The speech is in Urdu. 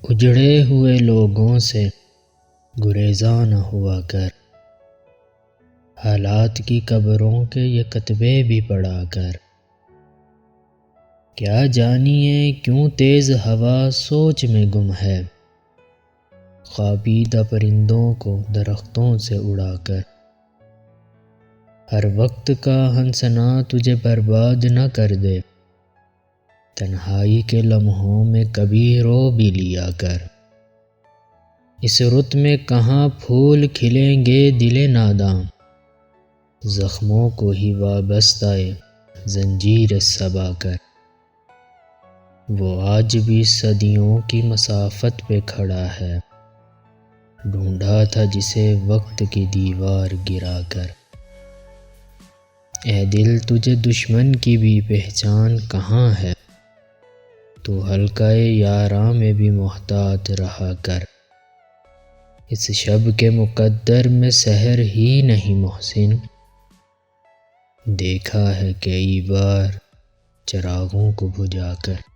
اجڑے ہوئے لوگوں سے گریزاں نہ ہوا کر، حالات کی قبروں کے یہ کتبے بھی پڑھا کر۔ کیا جانیے کیوں تیز ہوا سوچ میں گم ہے، خوابیدہ پرندوں کو درختوں سے اڑا کر۔ ہر وقت کا ہنسنا تجھے برباد نہ کر دے، تنہائی کے لمحوں میں کبھی رو بھی لیا کر۔ اس رت میں کہاں پھول کھلیں گے دل ناداں، زخموں کو ہی وابستہ زنجیر صبا کر۔ وہ آج بھی صدیوں کی مسافت پہ کھڑا ہے، ڈھونڈا تھا جسے وقت کی دیوار گرا کر۔ اے دل تجھے دشمن کی بھی پہچان کہاں ہے، تو حلقہ یاراں میں بھی محتاط رہا کر۔ اس شب کے مقدر میں سحر ہی نہیں محسن، دیکھا ہے کئی بار چراغوں کو بجھا کر۔